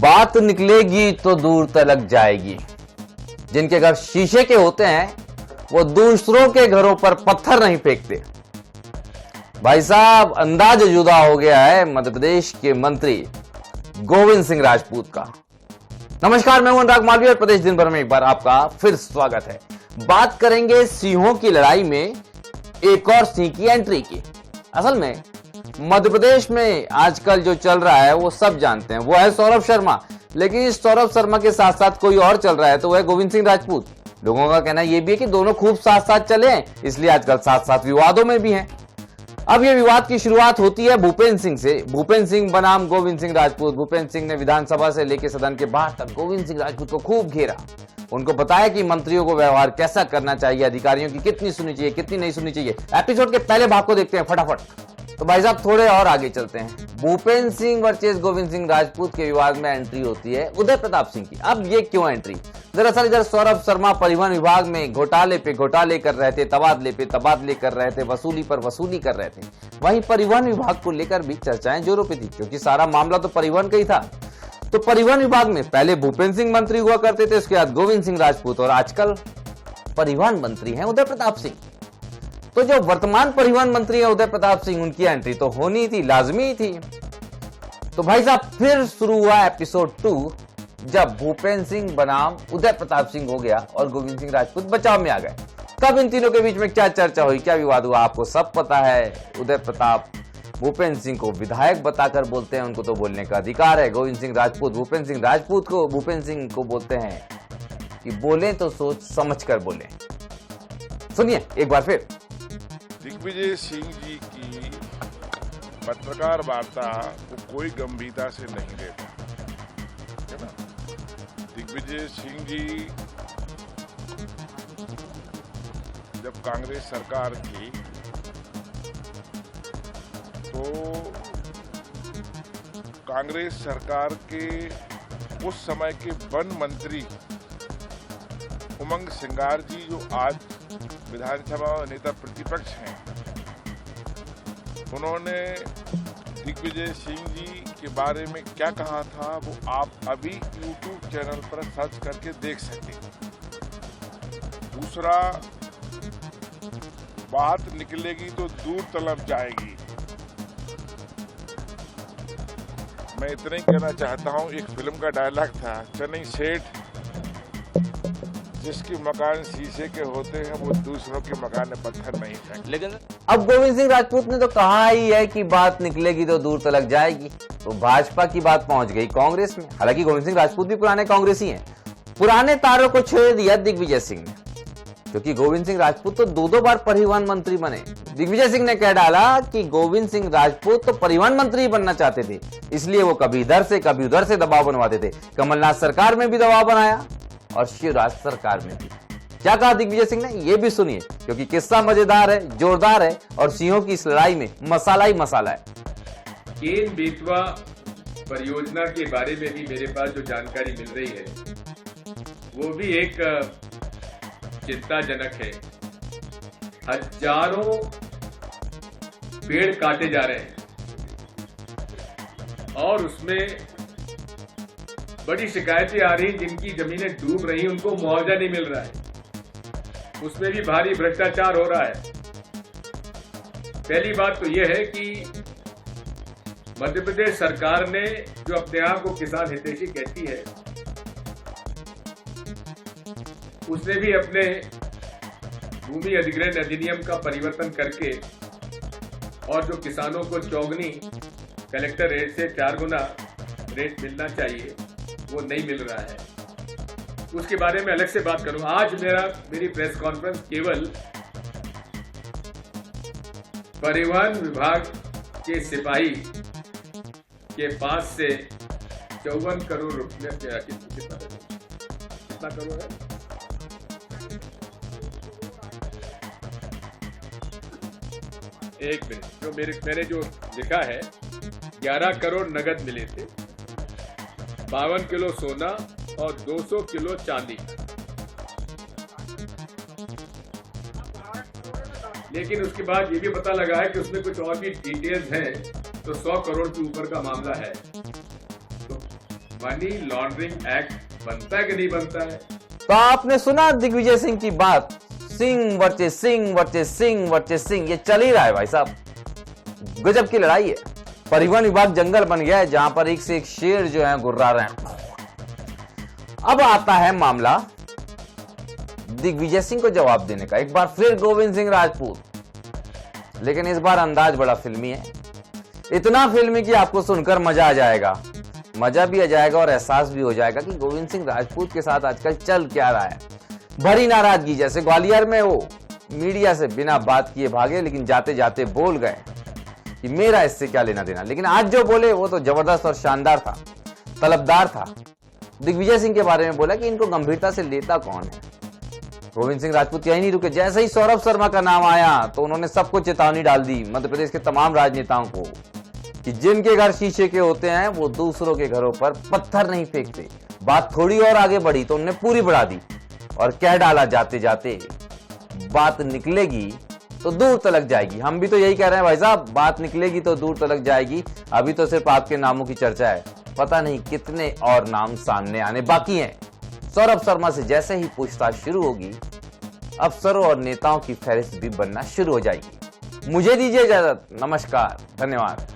बात निकलेगी तो दूर तलक जाएगी। जिनके घर शीशे के होते हैं वो दूसरों के घरों पर पत्थर नहीं फेंकते। भाई साहब, अंदाज जुदा हो गया है मध्य प्रदेश के मंत्री गोविंद सिंह राजपूत का। नमस्कार, मैं हूं अनुराग मालवीय और प्रदेश दिन भर में एक बार आपका फिर स्वागत है। बात करेंगे सिंहों की लड़ाई में एक और सिंह की एंट्री की। असल में मध्य प्रदेश में आजकल जो चल रहा है वो सब जानते हैं, वो है सौरभ शर्मा। लेकिन इस सौरभ शर्मा के साथ साथ कोई और चल रहा है तो वह है गोविंद सिंह राजपूत। लोगों का कहना यह भी है कि दोनों खूब साथ साथ चले हैं, इसलिए आजकल साथ साथ विवादों में भी हैं। अब यह विवाद की शुरुआत होती है भूपेंद्र सिंह से। भूपेंद्र सिंह बनाम गोविंद सिंह राजपूत। भूपेंद्र सिंह ने विधानसभा से लेकर सदन के बाहर तक गोविंद सिंह राजपूत को खूब घेरा, उनको बताया कि मंत्रियों को व्यवहार कैसा करना चाहिए, अधिकारियों की कितनी सुननी चाहिए, कितनी नहीं सुननी चाहिए। एपिसोड के पहले भाग को देखते हैं फटाफट। तो भाई साहब थोड़े और आगे चलते हैं। भूपेंद्र सिंह वर्सेस गोविंद सिंह राजपूत के विवाद में एंट्री होती है उदय प्रताप सिंह की। अब ये क्यों एंट्री? दरअसल इधर सौरभ शर्मा परिवहन विभाग में घोटाले पे घोटाले कर रहे थे, तबादले पे तबादले कर रहे थे, वसूली पर वसूली कर रहे थे। वहीं परिवहन विभाग को लेकर भी चर्चाएं जोरों पे थी, क्योंकि सारा मामला तो परिवहन का ही था। तो परिवहन विभाग में पहले भूपेंद्र सिंह मंत्री हुआ करते थे, उसके बाद गोविंद सिंह राजपूत, और आजकल परिवहन मंत्री हैं उदय प्रताप सिंह। तो जो वर्तमान परिवहन मंत्री है उदय प्रताप सिंह, उनकी एंट्री तो होनी थी, लाजमी थी। तो भाई साहब फिर शुरू हुआ एपिसोड 2, जब भूपेंद्र सिंह बनाम उदय प्रताप सिंह हो गया और गोविंद सिंह राजपूत बचाव में आ गए। कब इन तीनों के बीच में क्या चर्चा हुई, क्या विवाद हुआ, आपको सब पता है। उदय प्रताप भूपेंद्र सिंह को विधायक बताकर बोलते हैं, उनको तो बोलने का अधिकार है। गोविंद सिंह राजपूत भूपेंद्र सिंह को बोलते हैं कि बोले तो सोच समझ कर बोले। सुनिए एक बार फिर। दिग्विजय सिंह जी की पत्रकार वार्ता को कोई गंभीरता से नहीं लेता है ना। दिग्विजय सिंह जी जब कांग्रेस सरकार थी तो कांग्रेस सरकार के उस समय के वन मंत्री उमंग सिंगार जी, जो आज विधानसभा नेता प्रतिपक्ष हैं, उन्होंने दिग्विजय सिंह जी के बारे में क्या कहा था वो आप अभी YouTube चैनल पर सर्च करके देख सकते हैं। दूसरा, बात निकलेगी तो दूर तलक जाएगी। मैं इतना ही कहना चाहता हूं, एक फिल्म का डायलॉग था, चन्नई सेठ जिसके मकान शीशे के होते हैं वो दूसरों के मकान में पत्थर नहीं फेंकते। लेकिन अब गोविंद सिंह राजपूत ने तो कहा ही है कि बात निकलेगी तो दूर तलक जाएगी। तो भाजपा की बात पहुंच गई कांग्रेस में। हालांकि गोविंद सिंह राजपूत भी पुराने कांग्रेसी हैं। पुराने तारों को छेड़ दिया दिग्विजय सिंह ने, क्योंकि गोविंद सिंह राजपूत तो दो बार परिवहन मंत्री बने। दिग्विजय सिंह ने कह डाला कि गोविंद सिंह राजपूत तो परिवहन मंत्री बनना चाहते थे, इसलिए वो कभी इधर से कभी उधर से दबाव बनवाते थे। कमलनाथ सरकार में भी दबाव बनाया और शिवराज सरकार में भी। क्या कहा दिग्विजय सिंह ने, ये भी सुनिए, क्योंकि किस्सा मजेदार है, जोरदार है और सिंहों की इस लड़ाई में मसाला ही मसाला है। केन बेतवा परियोजना के बारे में भी मेरे पास जो जानकारी मिल रही है वो भी एक चिंताजनक है। हजारों पेड़ काटे जा रहे हैं और उसमें बड़ी शिकायतें आ रही, जिनकी जमीनें डूब रही उनको मुआवजा नहीं मिल रहा है। उसमें भी भारी भ्रष्टाचार हो रहा है। पहली बात तो यह है कि मध्य प्रदेश सरकार ने, जो अपने आप को किसान हितैषी कहती है, उसने भी अपने भूमि अधिग्रहण अधिनियम का परिवर्तन करके और जो किसानों को चौगुनी कलेक्टर रेट से 4 गुना रेट मिलना चाहिए वो नहीं मिल रहा है। उसके बारे में अलग से बात करूं। आज मेरी प्रेस कॉन्फ्रेंस केवल परिवहन विभाग के सिपाही के पास से 54 करोड़ रुपये, कितना करोड़ है? एक मिनट, जो मैंने जो लिखा है 11 करोड़ नगद मिले थे, 52 किलो सोना और 200 किलो चांदी। लेकिन उसके बाद ये भी पता लगा है कि उसमें कुछ और भी डिटेल्स हैं, तो 100 करोड़ के ऊपर का मामला है। तो मनी लॉन्ड्रिंग एक्ट बनता है कि नहीं बनता है? तो आपने सुना दिग्विजय सिंह की बात, Singh versus Singh versus Singh versus Singh, ये चल ही रहा है भाई साहब। गजब की लड़ाई है। परिवहन विभाग जंगल बन गया है जहां पर एक से एक शेर जो है गुर्रा रहे हैं। अब आता है मामला दिग्विजय सिंह को जवाब देने का। एक बार फिर गोविंद सिंह राजपूत, लेकिन इस बार अंदाज बड़ा फिल्मी है। इतना फिल्मी कि आपको सुनकर मजा आ जाएगा, मजा भी आ जाएगा और एहसास भी हो जाएगा कि गोविंद सिंह राजपूत के साथ आजकल चल क्या रहा है। भरी नाराजगी, जैसे ग्वालियर में वो मीडिया से बिना बात किए भागे, लेकिन जाते जाते बोल गए कि मेरा इससे क्या लेना देना। लेकिन आज जो बोले वो तो जबरदस्त और शानदार था, तलबदार था। दिग्विजय सिंह के बारे में बोला कि इनको गंभीरता से लेता कौन है। गोविंद सिंह राजपूत यही नहीं रुके, जैसे ही सौरभ शर्मा का नाम आया तो उन्होंने सबको चेतावनी डाल दी, मध्य प्रदेश के तमाम राजनेताओं को, कि जिनके घर शीशे के होते हैं वो दूसरों के घरों पर पत्थर नहीं फेंकते। बात थोड़ी और आगे बढ़ी तो उन्होंने पूरी बढ़ा दी और कह डाला, जाते जाते बात निकलेगी तो दूर तलक जाएगी। हम भी तो यही कह रहे हैं भाई साहब, बात निकलेगी तो दूर तलक जाएगी। अभी तो सिर्फ आपके नामों की चर्चा है, पता नहीं कितने और नाम सामने आने बाकी हैं। सौरभ शर्मा से जैसे ही पूछताछ शुरू होगी, अफसरों और नेताओं की फहरिस्त भी बनना शुरू हो जाएगी। मुझे दीजिए इजाजत, नमस्कार, धन्यवाद।